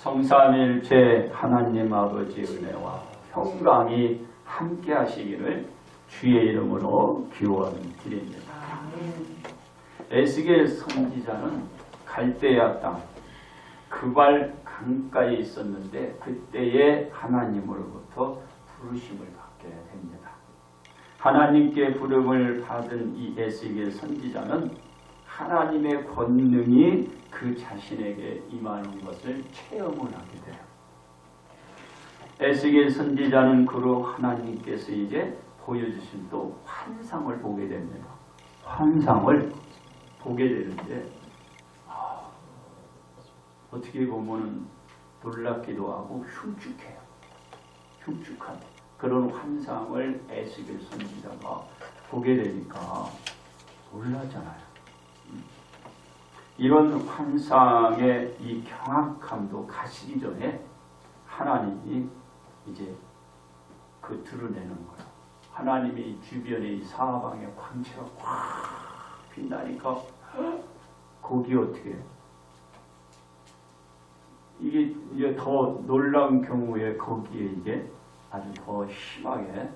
성삼일체 하나님 아버지의 은혜와 평강이 함께 하시기를 주의 이름으로 기원드립니다. 에스겔 선지자는 갈대아 땅 그발 강가에 있었는데 그때에 하나님으로부터 부르심을 받게 됩니다. 하나님께 부름을 받은 이 에스겔 선지자는 하나님의 권능이 그 자신에게 임하는 것을 체험을 하게 돼요. 에스겔 선지자는 그로 하나님께서 이제 보여주신 또 환상을 보게 됩니다. 환상을 보게 되는데 어떻게 보면 놀랍기도 하고 흉측해요. 흉측한 그런 환상을 에스겔 선지자가 보게 되니까 놀라잖아요. 이런 환상의 이 경악함도 가시기 전에 하나님이 이제 그 드러내는 거예요. 하나님의 이 주변에 이 사방에 광채가 확 빛나니까 거기 어떻게 해요? 이게 이제 더 놀라운 경우에 거기에 이제 아주 더 심하게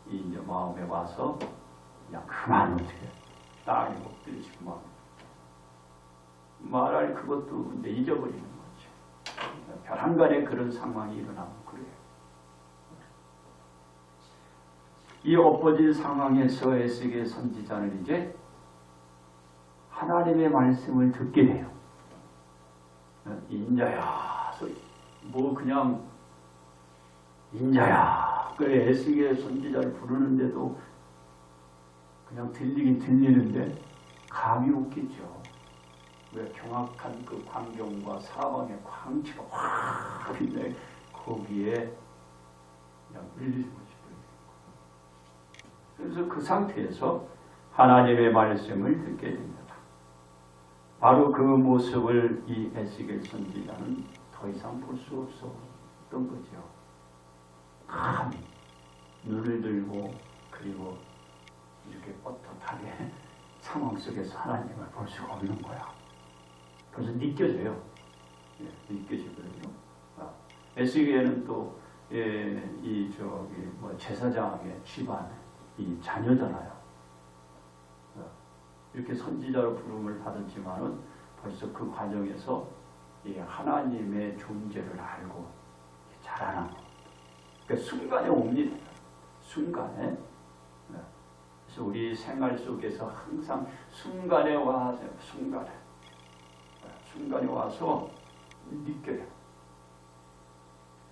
이제 마음에 와서 그냥 그만 어떻게 땅에 엎드리시고 막 말할 그것도 이제 잊어버리는 거죠. 벼랑간에 그런 상황이 일어나면 그래요. 이 엎어진 상황에서 에스겔 선지자는 이제 하나님의 말씀을 듣게 돼요. 인자야, 뭐 그냥 인자야. 그래 에스겔 선지자를 부르는데도 그냥 들리긴 들리는데 감이 없겠죠. 왜 경악한 그 광경과 사방의 광채가 확 빛내 거기에 그냥 밀리고 싶어요. 그래서 그 상태에서 하나님의 말씀을 듣게 됩니다. 바로 그 모습을 이 에스겔 선지자는 더 이상 볼 수 없었던 거죠. 감히 눈을 들고 그리고 이렇게 떳떳하게 상황 속에서 하나님을 볼 수가 없는 거야. 그래서 느껴져요. 느껴지거든요. 에스겔은 또 제사장의 집안 이 자녀잖아요. 이렇게 선지자로 부름을 받았지만은 벌써 그 과정에서 하나님의 존재를 알고 자라는 거. 그러니까 순간에 옵니다. 순간에. 그래서 우리 생활 속에서 항상 순간에 와서 순간에 와서 느껴요.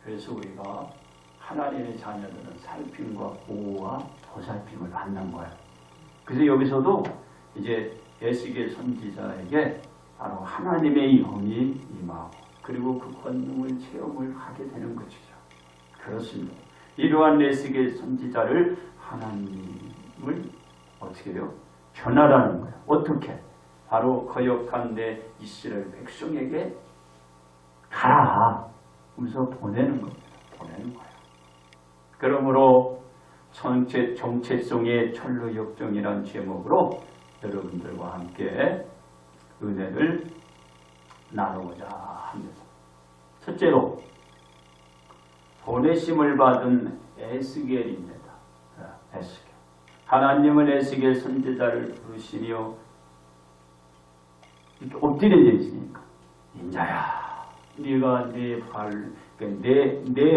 그래서 우리가 하나님의 자녀들은 살핌과 보호와 보살핌을 받는 거예요. 그래서 여기서도 이제 에스겔 선지자에게 바로 하나님의 영이 임하고 그리고 그 권능을 체험을 하게 되는 것이죠. 그렇습니다. 이러한 에스겔 선지자를 하나님을 어떻게 해요? 전하라는 거예요. 어떻게? 바로 거역한 내 이스라엘 백성에게 가라 하면서 보내는 겁니다. 보내는 거예요. 그러므로 정체성의 천루역정이라는 제목으로 여러분들과 함께 은혜를 나누고자 합니다. 첫째로 보내심을 받은 에스겔입니다. 에스겔. 하나님은 에스겔 선지자를 부르시며 이렇게 엎드려 있으니까 인자야, 네가 내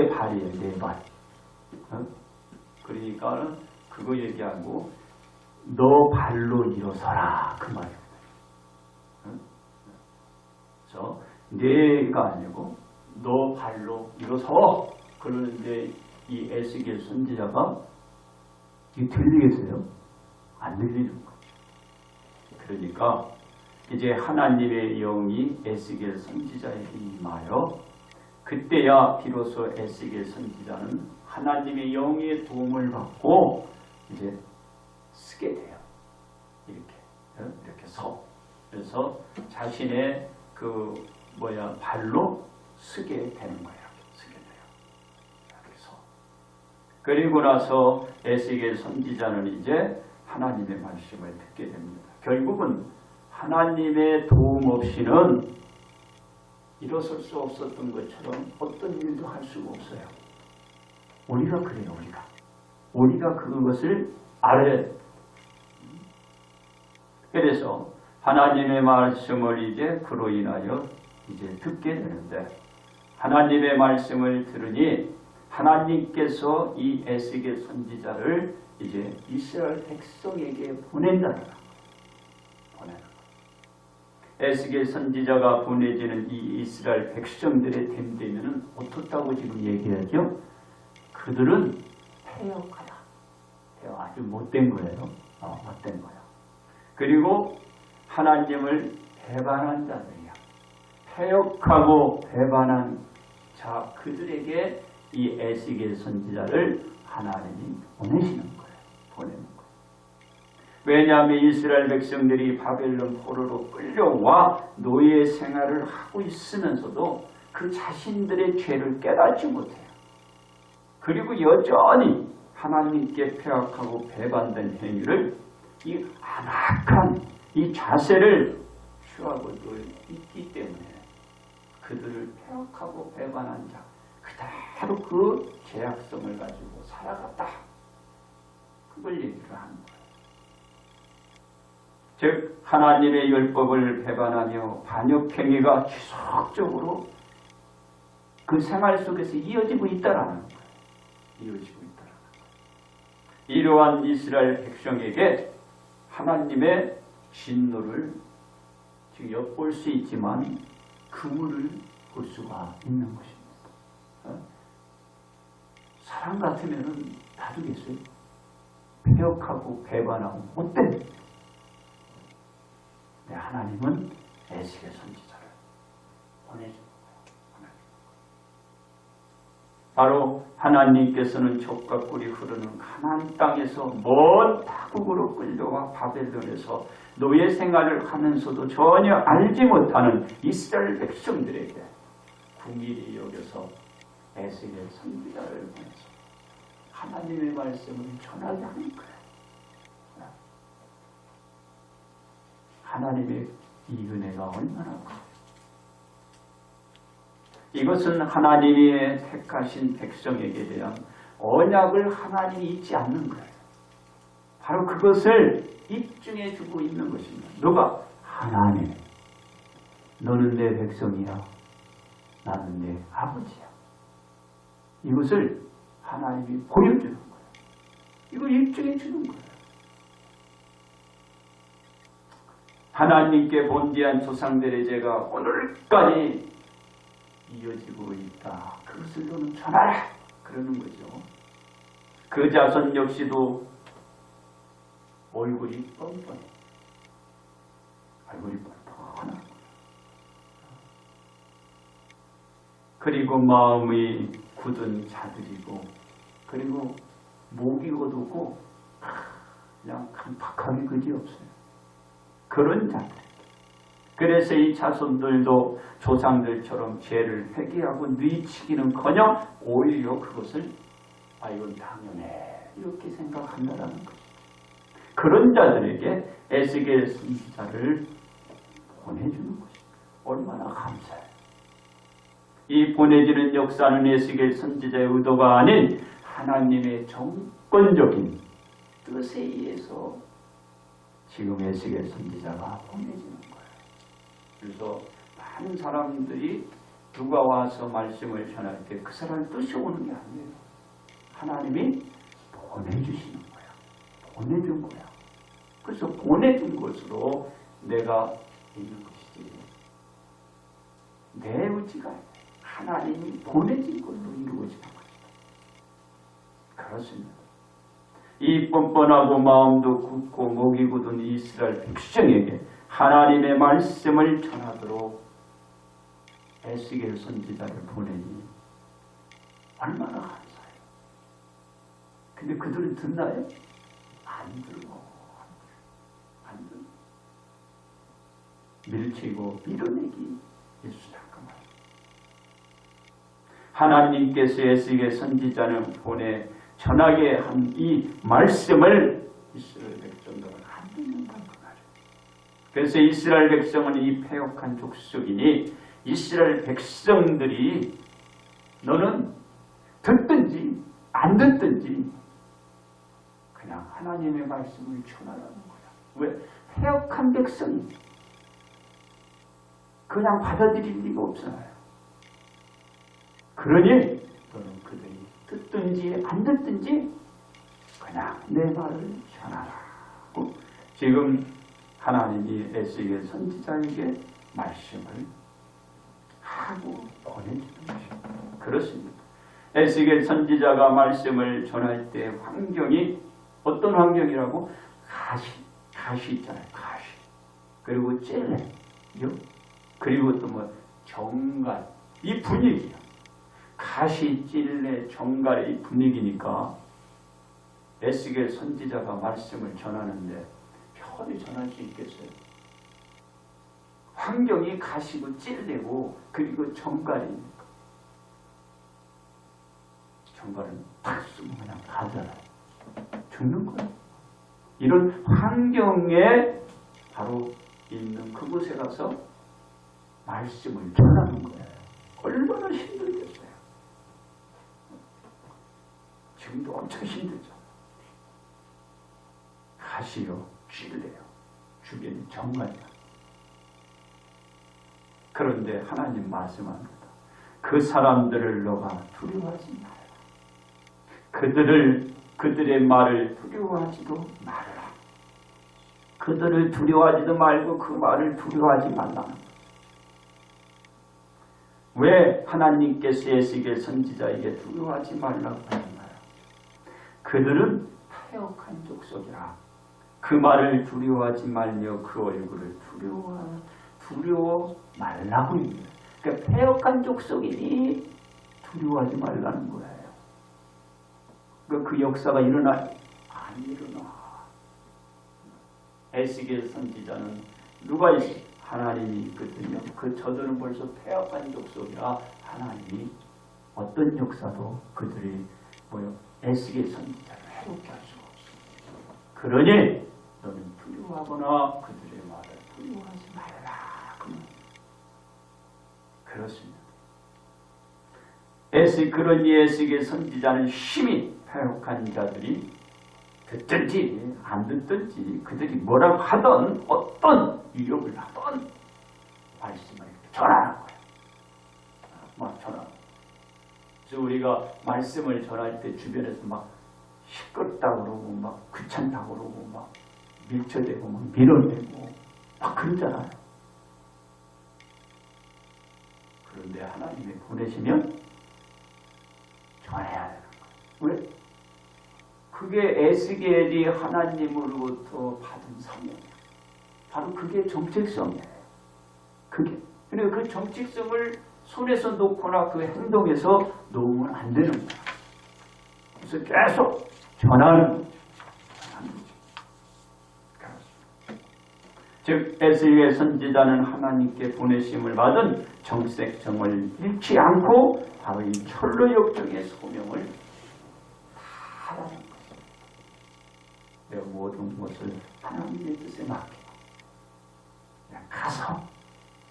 발이에요, 내 발. 그러니까 그거 얘기하고 너 발로 일어서라 그 말입니다. 그래서 내가 아니고 너 발로 일어서. 그러는데 이 에스겔 선지자가 이게 들리겠어요? 안 들리는 거죠. 그러니까 이제 하나님의 영이 에스겔 선지자에게 임하여 그때야 비로소 에스겔 선지자는 하나님의 영의 도움을 받고 이제 쓰게 돼요. 이렇게 서. 그래서 자신의 발로 쓰게 되는 거예요. 쓰게 돼요. 이렇게 서. 그리고 나서 에스겔 선지자는 이제 하나님의 말씀을 듣게 됩니다. 결국은 하나님의 도움 없이는 일어설 수 없었던 것처럼 어떤 일도 할 수가 없어요. 우리가 그래요. 우리가 그것을 알아야 돼요. 그래서 하나님의 말씀을 이제 그로 인하여 이제 듣게 되는데, 하나님의 말씀을 들으니 하나님께서 이 에스겔 선지자를 이제 이스라엘 백성에게 보낸다는 거예요. 에스겔 선지자가 보내지는 이 이스라엘 백성들의 됨되면은 어떻다고 지금 얘기하죠? 그들은 패역하다. 아주 못된 거예요. 못된 거예요. 그리고 하나님을 배반한 자들이야. 패역하고 배반한 자, 그들에게 이 에스겔 선지자를 하나님이 보내시는 거예요. 보내는 거예요. 왜냐하면 이스라엘 백성들이 바벨론 포로로 끌려와 노예 생활을 하고 있으면서도 그 자신들의 죄를 깨닫지 못해요. 그리고 여전히 하나님께 패역하고 배반된 행위를, 이 안악한 이 자세를 취하고 있기 때문에 그들을 패역하고 배반한 자, 그대로 그 죄악성을 가지고 살아갔다. 그걸 얘기를 하는 거예요. 즉 하나님의 율법을 배반하며 반역행위가 지속적으로 그 생활 속에서 이어지고 있다라는 거예요. 이어지고 있다라는 거예요. 이러한 이스라엘 백성에게 하나님의 진노를 지금 엿볼 수 있지만 그물을 볼 수가 있는 것입니다. 사람 같으면 놔두겠어요? 패역하고 배반하고 못된. 하나님은 에스겔 선지자를 보내준 거예요. 바로 하나님께서는 젖과 꿀이 흐르는 가나안 땅에서 먼 타국으로 끌려와 바벨론에서 노예 생활을 하면서도 전혀 알지 못하는 이스라엘 백성들에게 궁일이 여겨서 에스겔 선지자를 보내서 하나님의 말씀을 전하게 하는 거예요. 하나님의 이 은혜가 얼마나 커요. 이것은 하나님이 택하신 백성에게 대한 언약을 하나님이 잊지 않는 거예요. 바로 그것을 입증해 주고 있는 것입니다. 누가? 하나님. 너는 내 백성이야. 나는 내 아버지야. 이것을 하나님이 보여주는 거예요. 이걸 입증해 주는 거예요. 하나님께 본디한 조상들의 죄가 오늘까지 이어지고 있다. 그것을 너는 전하라. 그러는 거죠. 그 자손 역시도 얼굴이 뻔뻔해. 얼굴이 뻔뻔한. 그리고 마음이 굳은 자들이고, 그리고 목이 어두고 그냥 깜빡하기 그지없어요. 그런 자들. 그래서 이 자손들도 조상들처럼 죄를 회개하고 뉘치기는커녕 오히려 그것을 이건 당연해 이렇게 생각한다라는 거죠. 그런 자들에게 에스겔 선지자를 보내주는 것입니다. 얼마나 감사해요. 이 보내지는 역사는 에스겔 선지자의 의도가 아닌 하나님의 정권적인 뜻에 의해서 지금 에스겔 선지자가 보내지는 거예요. 그래서 많은 사람들이 누가 와서 말씀을 전할 때 그 사람 뜻이 오는 게 아니에요. 하나님이 보내주시는 거야. 보내준 거야. 그래서 보내준 것으로 내가 있는 것이지. 내 의지가 하나님이 보내진 걸로 이루어지는 것이다. 그렇습니다. 이 뻔뻔하고 마음도 굳고 목이 굳은 이스라엘 백성에게 하나님의 말씀을 전하도록 에스겔 선지자를 보내니 얼마나 감사해요. 근데 그들은 듣나요? 안 들고 안 들고 밀치고 밀어내기 일수단까 말이에요. 하나님께서 에스겔 선지자를 보내 전하게 한 이 말씀을 이스라엘 백성들은 안 듣는다는 그 말이에요. 그래서 이스라엘 백성은 이 패역한 족속이니 이스라엘 백성들이 너는 듣든지 안 듣든지 그냥 하나님의 말씀을 전하라는 거야. 왜? 패역한 백성이 그냥 받아들일 리가 없잖아요. 그러니 너는 그들이 듣든지 안 듣든지 그냥 내 말을 전하라. 지금 하나님이 에스겔 선지자에게 말씀을 하고 보내주는 것입니다. 그렇습니다. 에스겔 선지자가 말씀을 전할 때 환경이 어떤 환경이라고? 가시 있잖아요. 가시. 그리고 찔레. 그리고 또 뭐 정갈. 이 분위기야. 가시, 찔레, 정갈의 이 분위기니까 에스겔 선지자가 말씀을 전하는데 편히 전할 수 있겠어요? 환경이 가시고 찔레고 그리고 정갈이니까. 정갈은 탁 쓰면 그냥 가잖아요. 죽는 거예요. 이런 환경에 바로 있는 그곳에 가서 말씀을 전하는 거예요. 얼마나 힘들겠어요. 지금도 엄청 힘들죠. 가시요, 찔레요. 주변이 정갈이야. 그런데 하나님 말씀합니다. 그 사람들을 너가 두려워하지 마라. 그들의 말을 두려워하지도 말라. 그들을 두려워하지도 말고 그 말을 두려워하지 말라. 왜 하나님께서 에스겔 선지자에게 두려워하지 말라고 하는가요? 그들은 패역한 족속이라. 그 말을 두려워하지 말며 그 얼굴을 두려워 말라고 합니다. 그러니까 패역한 족속이니 두려워하지 말라는 거예요. 그러니까 그 역사가 일어나? 안 일어나. 에스겔 선지자는 누가 있어? 하나님이 있거든요. 저들은 벌써 패역한 족속이라 하나님이 어떤 역사도 그들이 에스겔 선지자를 해롭게 할 수가 없어. 그러니 너는 두려워하거나 그들의 말을 두려워하지 말라. 그렇습니다. 그러니 에스겔 선지자는 심히 패역한 자들이 듣든지 안 듣든지 그들이 뭐라고 하든 어떤 위협을 하든 말씀을 전하는 거예요. 막 전하는. 그래서 우리가 말씀을 전할 때 주변에서 막 시끄럽다고 그러고 막 귀찮다고 그러고 막 밀쳐대고 막 밀어내고 막 그러잖아요. 그런데 하나님이 보내시면 전해야 되는 거예요. 왜? 그게 에스겔이 하나님으로부터 받은 사명이에요. 바로 그게 정체성이에요. 그러니까 그 정체성을 손에서 놓거나 그 행동에서 놓으면 안 되는 거예요. 그래서 계속 전하는 거죠. 즉 에스겔 선지자는 하나님께 보내심을 받은 정색정을 잃지 않고 바로 이 철로 역정의 소명을 하라는 거예요. 내가 모든 것을 하나님의 뜻에 맡기고 그냥 가서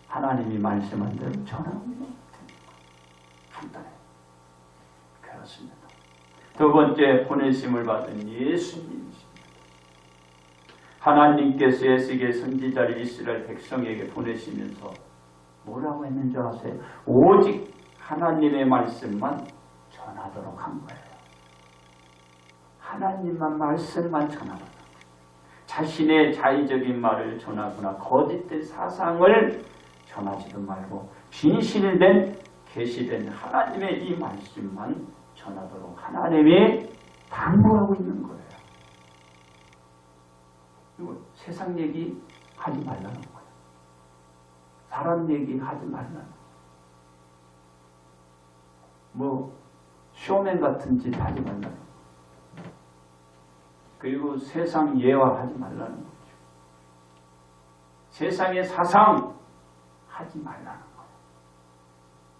하나님이 말씀한 대로 전하면 간단해요. 그렇습니다. 두 번째 보내심을 받은 예수님이십니다. 하나님께서 에스겔 선지자를 이스라엘 백성에게 보내시면서 뭐라고 했는지 아세요? 오직 하나님의 말씀만 전하도록 한 거예요. 하나님만 말씀만 전하거나 자신의 자의적인 말을 전하거나 거짓된 사상을 전하지도 말고 진실된 계시된 하나님의 이 말씀만 전하도록 하나님이 당부하고 있는 거예요. 그리고 세상 얘기 하지 말라는 거예요. 사람 얘기 하지 말라는 거예요. 뭐 쇼맨 같은 짓 하지 말라는 거예요. 그리고 세상 예화하지 말라는 거죠. 세상의 사상 하지 말라는 거예요.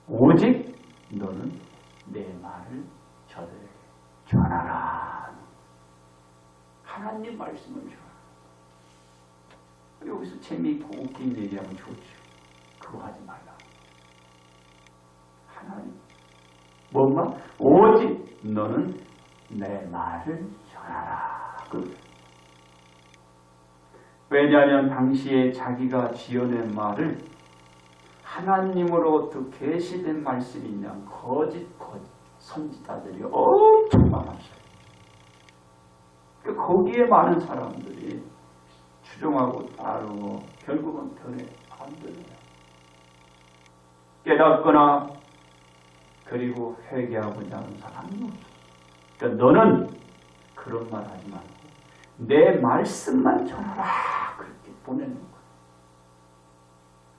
오직 너는 내 말을 저들에게 전하라. 하나님 말씀을 전하라. 여기서 재미있고 웃긴 얘기하면 좋죠. 그거 하지 말라. 뭔가? 오직 너는 내 말을 전하라. 왜냐하면 당시에 자기가 지어낸 말을 하나님으로부터 계시된 말씀이냐 거짓 선지자들이 엄청 많았어요. 거기에 많은 사람들이 추종하고 따르고 결국은 변해 안 되네요. 깨닫거나 그리고 회개하고자 하는 사람이 없어. 그러니까 너는 그런 말 하지 말고 내 말씀만 전하라. 그렇게 보내는 거예요.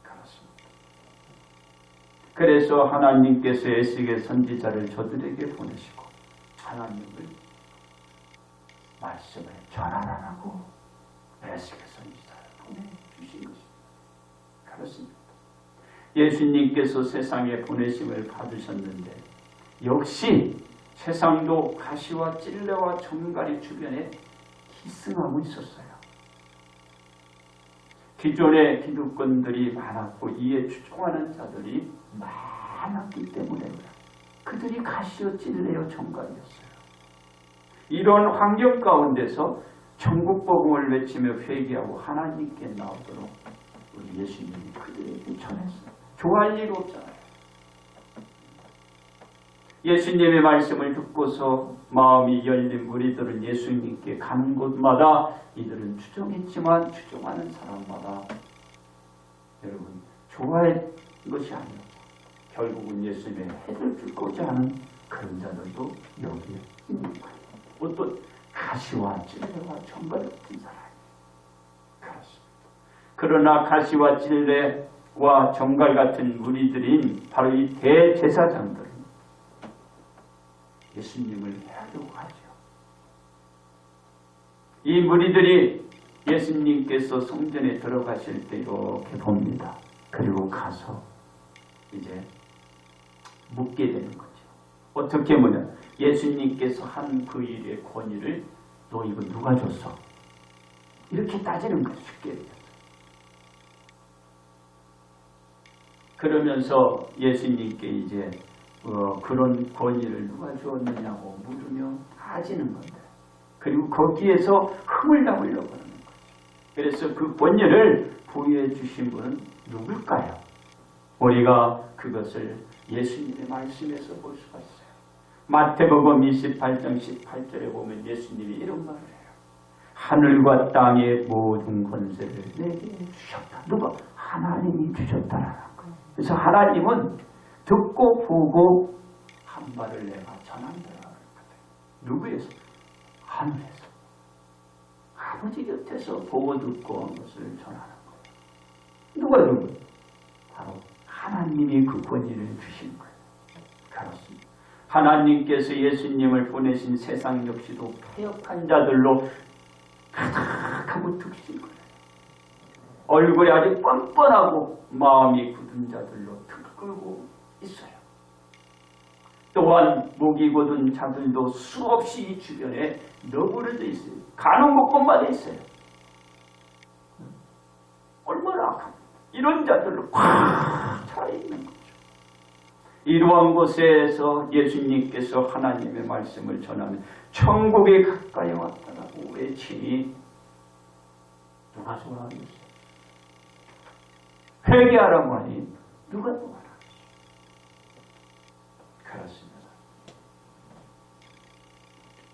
그렇습니다. 그래서 하나님께서 에스겔 선지자를 저들에게 보내시고 하나님을 말씀을 전하라고 에스겔 선지자를 보내주신 것입니다. 그렇습니다. 예수님께서 세상에 보내심을 받으셨는데 역시 세상도 가시와 찔레와 정갈이 주변에 기승하고 있었어요. 기존의 기득권들이 많았고 이에 추종하는 자들이 많았기 때문에 그들이 가시와 찔레와 정갈이었어요. 이런 환경 가운데서 천국 복음을 외치며 회개하고 하나님께 나오도록 우리 예수님이 그들에게 전했어요. 좋아할 일 없잖아요. 예수님의 말씀을 듣고서 마음이 열린 무리들은 예수님께 가는 곳마다 이들은 추종했지만 추종하는 사람마다 여러분 좋아할 것이 아니라 결국은 예수님의 해를 주고자 하는 그런 자들도 여기에 있는 거예요. 어떤 가시와 찔레와 정갈 같은 사람이 그렇습니다. 그러나 가시와 찔레와 정갈 같은 무리들인 바로 이 대제사장들은 예수님을 해하려고 하죠. 이 무리들이 예수님께서 성전에 들어가실 때 이렇게 봅니다. 그리고 가서 이제 묻게 되는 거죠. 어떻게 묻냐? 예수님께서 한 그 일의 권위를 너 이거 누가 줬어? 이렇게 따지는 거죠. 쉽게. 그러면서 예수님께 이제 그런 권위를 누가 주었느냐고 물으며 따지는 건데 그리고 거기에서 흠을 담으려고 하는 거죠. 그래서 그 권위를 부여해 주신 분은 누굴까요? 우리가 그것을 예수님의 말씀에서 볼 수가 있어요. 마태복음 28장 18절에 보면 예수님이 이런 말을 해요. 하늘과 땅의 모든 권세를 내게 주셨다. 누가? 하나님이 주셨다라는 거예요. 그래서 하나님은 듣고 보고 한 말을 내가 전한다. 누구에서? 하늘에서. 아버지 곁에서 보고 듣고 한 것을 전하는 거예요. 누구? 바로 하나님이 그 권위를 주신 거예요. 그렇습니다. 하나님께서 예수님을 보내신 세상 역시도 패역한 자들로 가득하고 드신 거예요. 얼굴이 아주 뻔뻔하고 마음이 굳은 자들로 들끓고 있어요. 또한 목이 곧은 자들도 수없이 이 주변에 너부러져 있어요. 가는 곳곳마다 있어요. 얼마나 악합니까? 이런 자들로 꽉 차있는 거죠. 이러한 곳에서 예수님께서 하나님의 말씀을 전하면 천국에 가까이 왔다라고 외치니 누가 좋아하겠어요? 회개하라고 하니 누가 좋아하겠어요? 그렇습니다.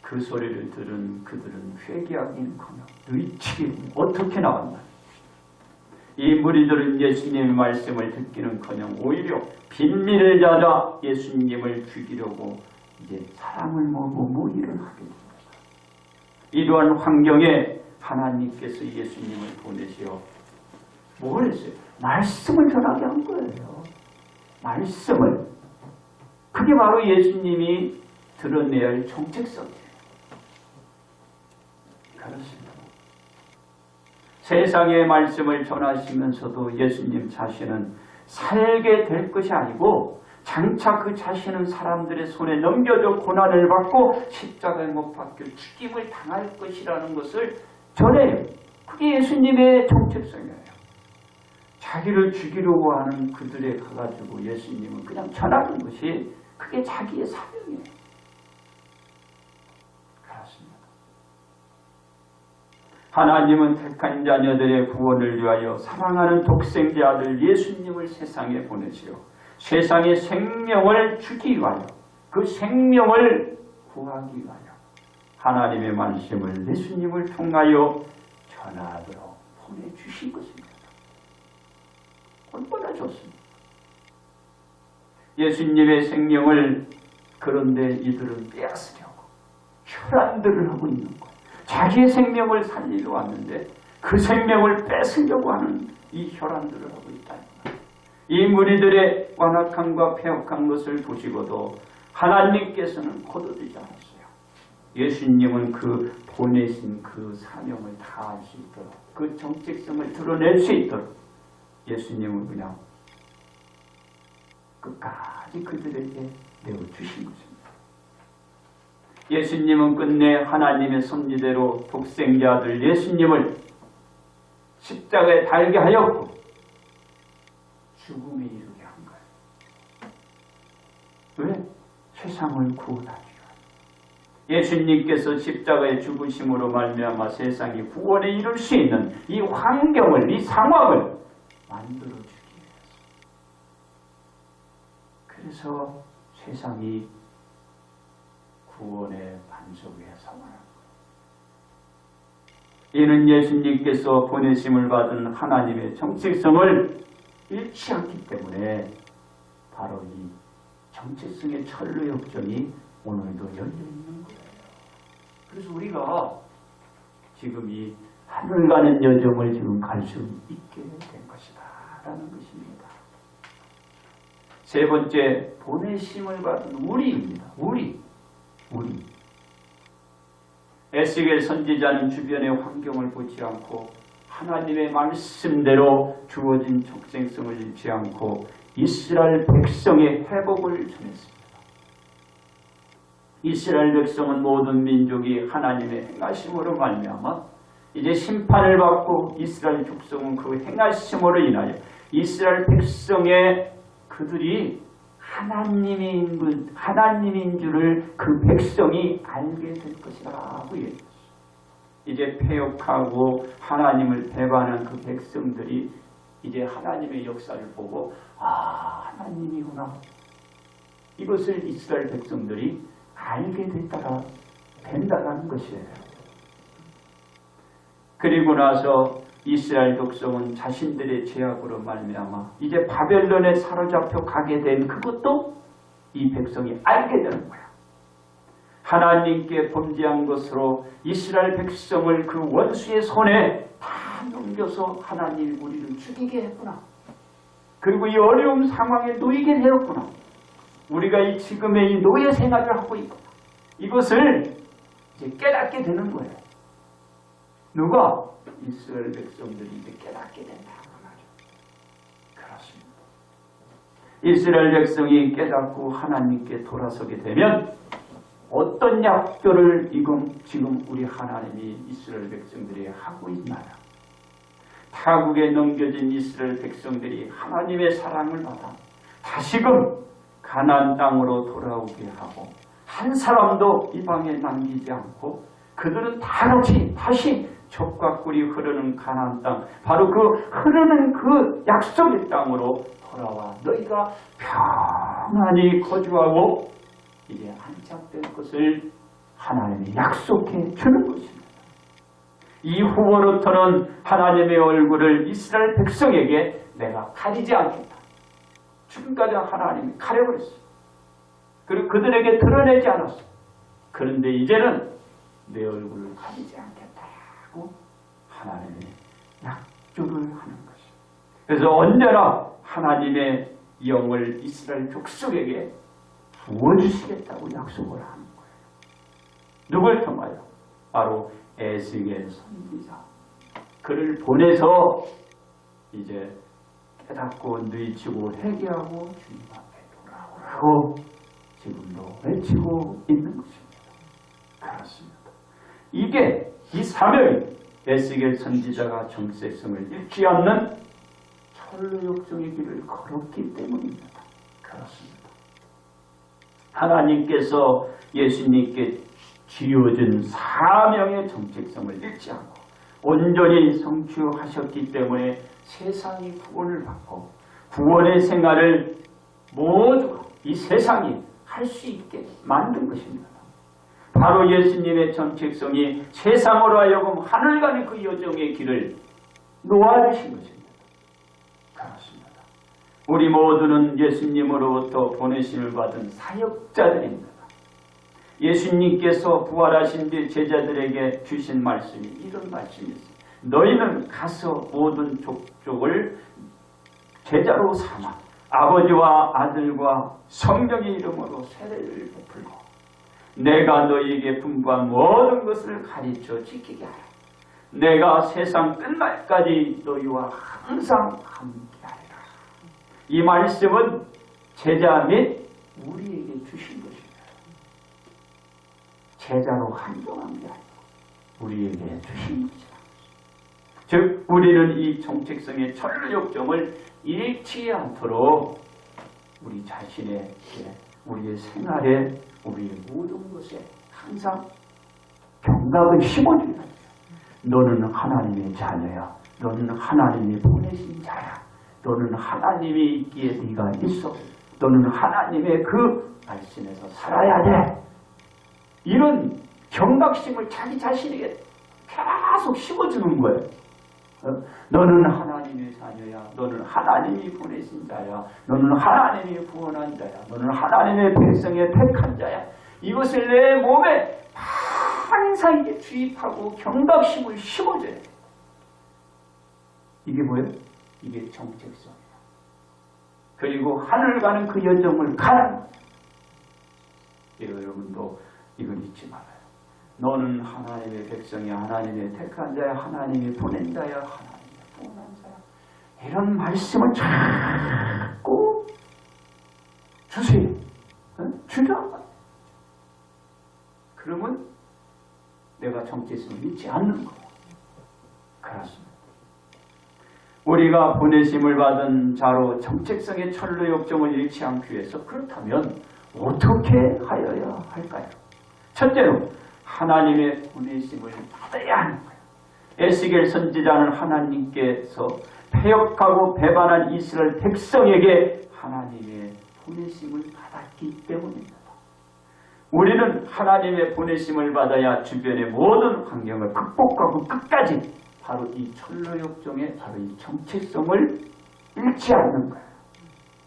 그 소리를 들은 그들은 회개하기는커녕 의치기 어떻게 나왔나? 이 무리들은 예수님의 말씀을 듣기는커녕 오히려 빈민을 찾아 예수님을 죽이려고 이제 사람을 모으고 모의를 하게 됩니다. 이러한 환경에 하나님께서 예수님을 보내시어 뭘 했어요? 말씀을 전하게 한 거예요. 말씀을. 그게 바로 예수님이 드러내야 할 정체성이에요. 그렇습니다. 세상의 말씀을 전하시면서도 예수님 자신은 살게 될 것이 아니고 장차 그 자신은 사람들의 손에 넘겨져 고난을 받고 십자가에 못 박혀 죽임을 당할 것이라는 것을 전해요. 그게 예수님의 정체성이에요. 자기를 죽이려고 하는 그들에 가가지고 예수님은 그냥 전하는 것이 그게 자기의 사명이에요. 그렇습니다. 하나님은 택한 자녀들의 구원을 위하여 사랑하는 독생자 아들 예수님을 세상에 보내시어 세상의 생명을 주기 위하여 그 생명을 구하기 위하여 하나님의 말씀을 예수님을 통하여 전하도록 보내주신 것입니다. 얼마나 좋습니다. 예수님의 생명을 그런데 이들은 빼앗으려고 혈안들을 하고 있는 거예요. 자기의 생명을 살리러 왔는데 그 생명을 뺏으려고 하는 이 혈안들을 하고 있다는 거예요. 이 무리들의 완악함과 패역한 것을 보시고도 하나님께서는 거두지 않았어요. 예수님은 그 보내신 그 사명을 다할 수 있도록 그 정체성을 드러낼 수 있도록 예수님은 그냥 끝까지 그들에게 내어주신 것입니다. 예수님은 끝내 하나님의 섭리대로 독생자 아들 예수님을 십자가에 달게 하였고 죽음에 이르게 한 거예요. 왜? 세상을 구원하기 위하여. 예수님께서 십자가에 죽으심으로 말미암아 세상이 구원에 이룰 수 있는 이 환경을, 이 상황을 만들어주기 위해서. 그래서 세상이 구원의 반석 위에 서는 거예요. 이는 예수님께서 보내심을 받은 하나님의 정체성을 잃지 않기 때문에 바로 이 정체성의 철로 역정이 오늘도 열려있는 거예요. 그래서 우리가 지금 이 하늘 가는 여정을 지금 갈 수 있게 된 것이다 라는 것입니다. 세 번째, 보내심을 받은 우리입니다. 우리. 에스겔 선지자는 주변의 환경을 보지 않고 하나님의 말씀대로 주어진 적생성을 잃지 않고 이스라엘 백성의 회복을 전했습니다. 이스라엘 백성은 모든 민족이 하나님의 행하심으로 말미암아 이제 심판을 받고 이스라엘 족속은 그 행하심으로 인하여 이스라엘 백성의 그들이 하나님인 줄을 그 백성이 알게 될 것이라고 얘기했어요. 이제 패역하고 하나님을 배반한 그 백성들이 이제 하나님의 역사를 보고 하나님이구나. 이것을 이스라엘 백성들이 알게 된다는 것이에요. 그리고 나서 이스라엘 백성은 자신들의 죄악으로 말미암아 이제 바벨론에 사로잡혀 가게 된 그것도 이 백성이 알게 되는 거야. 하나님께 범죄한 것으로 이스라엘 백성을 그 원수의 손에 다 넘겨서 하나님이 우리를 죽이게 했구나. 그리고 이 어려운 상황에 놓이게 되었구나. 우리가 이 지금의 이 노예 생활을 하고 있구나. 이것을 이제 깨닫게 되는 거예요. 누가? 이스라엘 백성들이 이제 깨닫게 된다는 말이죠. 그렇습니다. 이스라엘 백성이 깨닫고 하나님께 돌아서게 되면 어떤 약조를 지금 우리 하나님이 이스라엘 백성들이 하고 있나요? 타국에 넘겨진 이스라엘 백성들이 하나님의 사랑을 받아 다시금 가나안 땅으로 돌아오게 하고 한 사람도 이방에 남기지 않고 그들은 다 같이 다시 젖과 꿀이 흐르는 가나안 땅, 바로 그 흐르는 그 약속의 땅으로 돌아와 너희가 평안히 거주하고 이제 안착될 것을 하나님이 약속해 주는 것입니다. 이후로부터는 하나님의 얼굴을 이스라엘 백성에게 내가 가리지 않겠다. 지금까지 하나님이 가려버렸어요. 그리고 그들에게 드러내지 않았어요. 그런데 이제는 내 얼굴을 가리지 않겠다고 하나님이 약조를 하는 것입니다. 그래서 언제나 하나님의 영을 이스라엘 족속에게 부어주시겠다고 약속을 하는 거예요. 누굴 통하여? 바로 에스겔 선지자. 그를 보내서 이제 깨닫고 누이치고 회개하고 주님 앞에 돌아오라고 지금도 외치고 있는 것입니다. 그렇습니다. 이게 이 사명이 에스겔 선지자가 정체성을 잃지 않는 철로 역정의 길을 걸었기 때문입니다. 그렇습니다. 하나님께서 예수님께 지어준 사명의 정체성을 잃지 않고 온전히 성취하셨기 때문에 세상이 구원을 받고 구원의 생활을 모두가 이 세상이 할 수 있게 만든 것입니다. 바로 예수님의 정체성이 세상으로 하여금 하늘 가는 그 여정의 길을 놓아주신 것입니다. 그렇습니다. 우리 모두는 예수님으로부터 보내심을 받은 사역자들입니다. 예수님께서 부활하신 뒤 제자들에게 주신 말씀이 이런 말씀이었어요. 너희는 가서 모든 족족을 제자로 삼아 아버지와 아들과 성령의 이름으로 세례를 베풀고 내가 너희에게 분부한 모든 것을 가르쳐 지키게 하라. 내가 세상 끝날까지 너희와 항상 함께하리라. 이 말씀은 제자 및 우리에게 주신 것입니다. 제자로 한정한 게 아니고 우리에게 주신 것이다. 즉 우리는 이 정체성의 천루역정을 잃지 않도록 우리 자신의 우리의 생활에 우리의 모든 것에 항상 경각을 심어주는 너는 하나님의 자녀야. 너는 하나님이 보내신 자야. 너는 하나님이 있기에 네가 있어. 너는 하나님의 그 말씀에서 살아야 돼. 이런 경각심을 자기 자신에게 계속 심어주는 거예요. 너는 하나님의 자녀야. 너는 하나님이 보내신 자야. 너는 하나님이 구원한 자야. 너는 하나님의 백성의 택한 자야. 이것을 내 몸에 항상 이게 주입하고 경각심을 심어줘야 돼. 이게 뭐예요? 이게 정체성이에요. 그리고 하늘 가는 그 여정을 가는 거예요. 여러분도 이걸 잊지 말아요. 너는 하나님의 백성이야. 하나님의 택한 자야. 하나님이 보낸 자야. 하나님의 구원한 자야. 이런 말씀을 자꾸 주세요. 주죠. 그러면 내가 정체성을 잊지 않는 거예요. 그렇습니다. 우리가 보내심을 받은 자로 정체성의 천루역정을 잃지 않기 위해서 그렇다면 어떻게 하여야 할까요? 첫째로 하나님의 보내심을 받아야 하는 거예요. 에스겔 선지자는 하나님께서 패역하고 배반한 이스라엘 백성에게 하나님의 보내심을 받았기 때문입니다. 우리는 하나님의 보내심을 받아야 주변의 모든 환경을 극복하고 끝까지 바로 이 천루역정의 바로 이 정체성을 잃지 않는 거예요.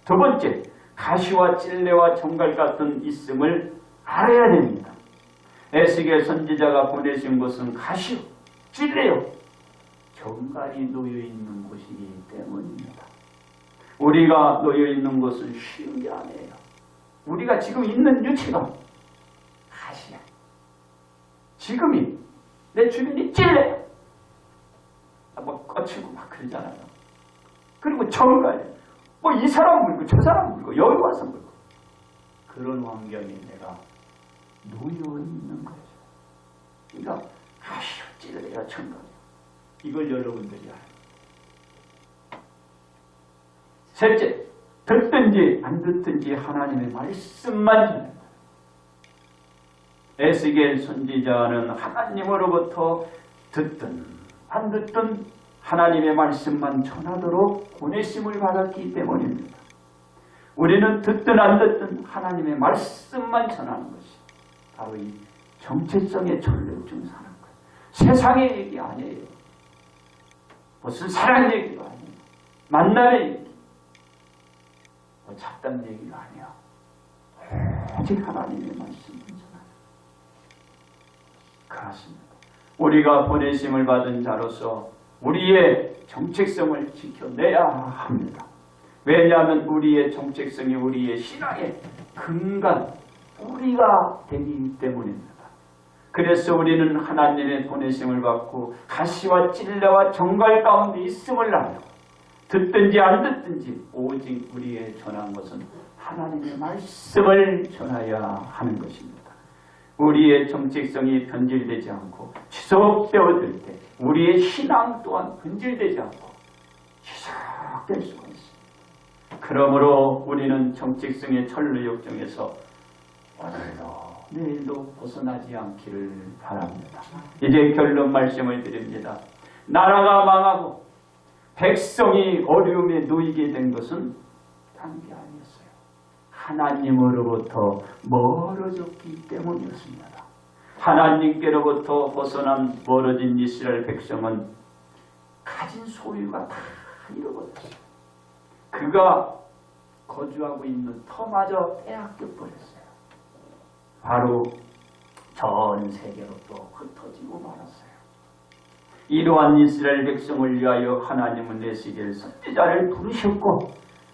두 번째, 가시와 찔레와 정갈 같은 있음을 알아야 됩니다. 에스겔 선지자가 보내신 곳은 가시요, 찔레요, 정갈이 놓여있는 곳이기 때문입니다. 우리가 놓여있는 곳은 쉬운 게 아니에요. 우리가 지금 있는 위치가 가시야. 지금이 내 주변이 찔레요. 막 꺼치고 막 그러잖아요. 그리고 정갈, 뭐 이 사람 물고 저 사람 물고 여기 와서 물고 그런 환경에 내가 놓여있는 거죠. 그러니까 가시요, 찔레요, 정갈이요. 이걸 여러분들이 알아요. 셋째, 듣든지 안 듣든지 하나님의 말씀만 전해요. 에스겔 선지자는 하나님으로부터 듣든 안 듣든 하나님의 말씀만 전하도록 보내심을 받았기 때문입니다. 우리는 듣든 안 듣든 하나님의 말씀만 전하는 것이 바로 이 정체성의 천루역정 사는 거예요. 세상의 얘기 아니에요. 무슨 사랑 얘기가 아니에요. 만남의 얘기, 뭐 잡담 얘기가 아니야. 오직 하나님의 말씀을 전하는. 그렇습니다. 우리가 보내심을 받은 자로서 우리의 정체성을 지켜내야 합니다. 왜냐하면 우리의 정체성이 우리의 신앙의 근간, 뿌리가 되기 때문입니다. 그래서 우리는 하나님의 보내심을 받고 가시와 찔레와 정갈 가운데 있음을 알고 듣든지 안 듣든지 오직 우리의 전한 것은 하나님의 말씀을 전해야 하는 것입니다. 우리의 정체성이 변질되지 않고 지속되어질 때 우리의 신앙 또한 변질되지 않고 지속될 수가 있습니다. 그러므로 우리는 정체성의 천루역정에서 오늘도 내일도 벗어나지 않기를 바랍니다. 이제 결론 말씀을 드립니다. 나라가 망하고 백성이 어려움에 놓이게 된 것은 다른 게 아니었어요. 하나님으로부터 멀어졌기 때문이었습니다. 하나님께로부터 벗어난 멀어진 이스라엘 백성은 가진 소유가 다 잃어버렸어요. 그가 거주하고 있는 터마저 빼앗겨 버렸어요. 바로 전 세계로 또 흩어지고 말았어요. 이러한 이스라엘 백성을 위하여 하나님은 에스겔 선지자를 부르셨고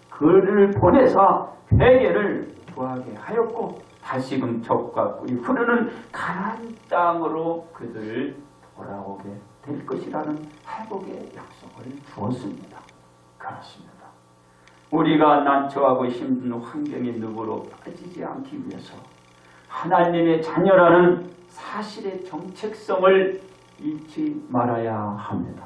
그를 보내서 회개를 구하게 하였고 다시금 적과 꿀이 흐르는 가나안 땅으로 그들을 돌아오게 될 것이라는 회복의 약속을 주었습니다. 그렇습니다. 우리가 난처하고 힘든 환경의 늪으로 빠지지 않기 위해서 하나님의 자녀라는 사실의 정체성을 잊지 말아야 합니다.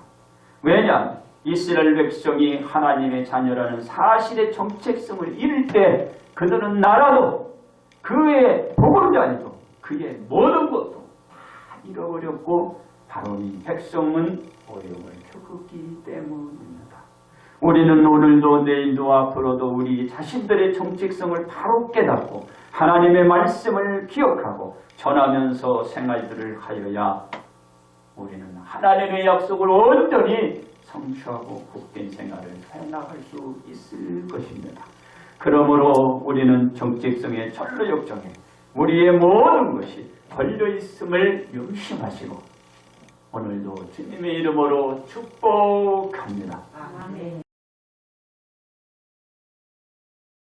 왜냐? 이스라엘 백성이 하나님의 자녀라는 사실의 정체성을 잃을 때 그들은 나라도 그의 보금자리도 그의 모든 것도 다 잃어버렸고 바로 이 백성은 어려움을 겪었기 때문입니다. 우리는 오늘도 내일도 앞으로도 우리 자신들의 정체성을 바로 깨닫고 하나님의 말씀을 기억하고 전하면서 생활들을 하여야 우리는 하나님의 약속을 온전히 성취하고 복된 생활을 해나갈 수 있을 것입니다. 그러므로 우리는 정체성의 전로 역정에 우리의 모든 것이 걸려있음을 명심하시고 오늘도 주님의 이름으로 축복합니다. 아멘.